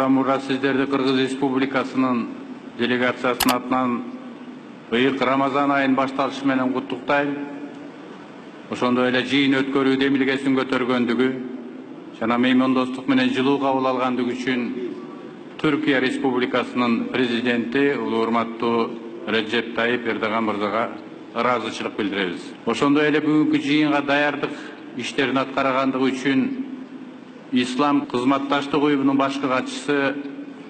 Мурда сиздерди Кыргыз Республикасынын делегациясынын атынан ыйык Рамазан айын башталышы менен куттуктайм. Ошондой эле жыйын өткөрүү демилгесин көтөргөндүгү жана меймандостук менен жылуу кабыл алгандыгы үчүн Түркия Республикасынын президенти улуу урматтуу Реджеп Тайип Эрдоган мырзага ыраазычылык билдиребиз. Ошондой эле бүгүнкү жыйынга даярдык иштерин аткаргандыгы үчүн Ислам кызматташтык уюмунун башкы катчысы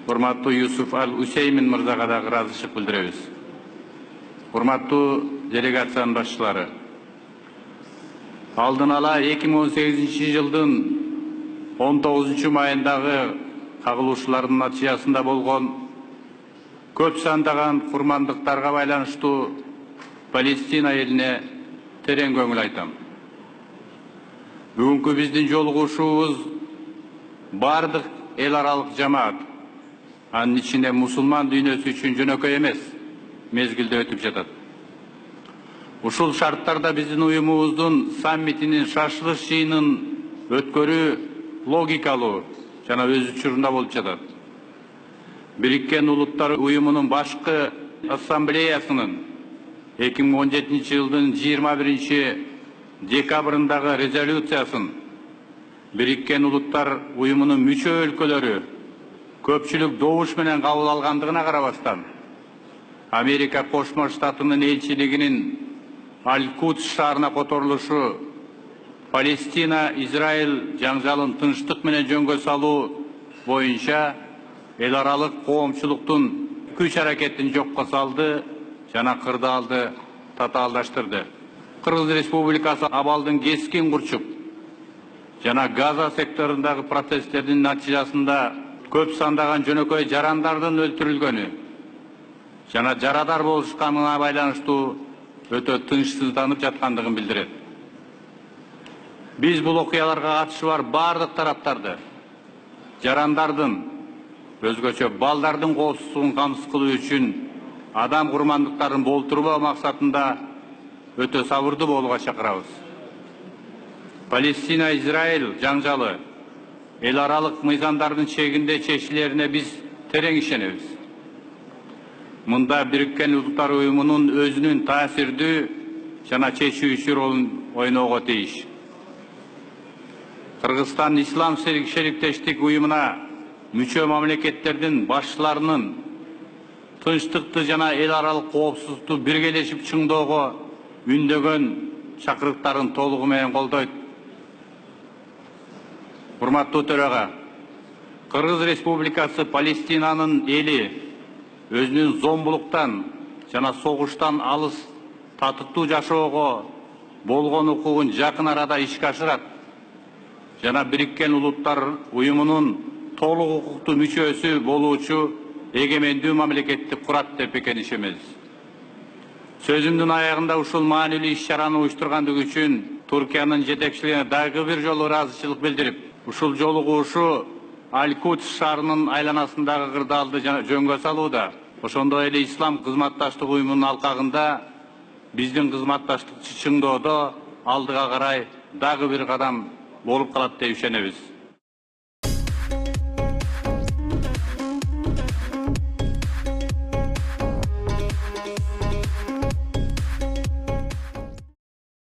урматтуу Юсуф Ал-Усеймин мырзага да ыраазычылык билдиребиз. Урматтуу делегациянын башчылары, алдын ала 2018 жылдын 19 майындагы кагылышуулардын натыйжасында болгон көп сандаган курмандыктарга байланыштуу Палестина элине терең көңүл айтам. Бүгүнкү биздин жолугушуубуз бардык эл аралык жамаат, анын ичинде мусулман дүйнөсү үчүн жөнөкөй эмес мезгилде өтүп жатат. Ушул шарттарда биздин уюмубуздун саммитинин шашылыш жыйынын өткөрүү логикалуу жана өз учурунда болуп жатат. Бириккен Улуттар уюмунун башкы ассамблеясынын 2017 жылдын 21 декабрындагы резолюциясын Бириккен Улуттар уюмунун мүчө өлкөлөрү көпчүлүк добуш менен кабыл алгандыгына карабастан, Америка Кошмо Штатынын элчилигинин Аль-Кудс шаарына которулушу Палестина-Израиль жаңжалын тынчтык менен жөнгө салуу боюнча эл аралык коомчулуктун күч аракетин жокко салды жана кырдаалды татаалдаштырды. Кыргыз Республикасы абалдын кескин курчуп жана Газа секторундагы протесттердин натыйжасында көп сандаган жөнөкөй жарандардын өлтүрүлгөнү жана жарадар болушканына байланыштуу өтө тынчсызданып жаткандыгын билдирет. Биз бул окуяларга катышы бар бардык тараптарды жарандардын, өзгөчө балдардын коопсуздугун камсыз кылуу үчүн адам курмандыктарын болтурбоо максатында өтө сабырдуу болууга чакырабыз. Палестина-Израиль жаңжалы эл аралык мыйзамдардын чегинде чечилерине биз терең ишенебиз. Мында Бириккен Улуттар уюмунун өзүнүн таасирдүү жана чечүүчү ролун ойноого тийиш. Кыргызстан Ислам шериктештик уюмуна мүчө мамлекеттердин башчыларынын тынчтыкты жана эл аралык коопсуздукту биргелешип чыңдоого үндөгөн чакырыктарын толугу менен колдойт. Урматтуу төрага, Кыргыз Республикасы Палестинанын эли өзүнүн зомбулуктан жана согуштан алыс татыктуу жашоого болгон укугун жакын арада ишке ашырат жана Бириккен Улуттар уюмунун толук укуктуу мүчөсү болуучу эгемендүү мамлекетти курат деп бекер ишенебиз. Сөзүмдүн аягында ушул маанилүү иш-чараны уюштургандыгы үчүн Туркиянын жетекчилигине дагы бир жолу ыраазычылык билдирип, ушул жолугушуу Аль-Кудс шаарынын айланасындагы кырдаалды жөнгө салууда, ошондой эле Ислам кызматташтык уюмунун алкагында биздин кызматташтыкты чыңдоодо алдыга карай дагы бир кадам болуп калат деп ишенебиз.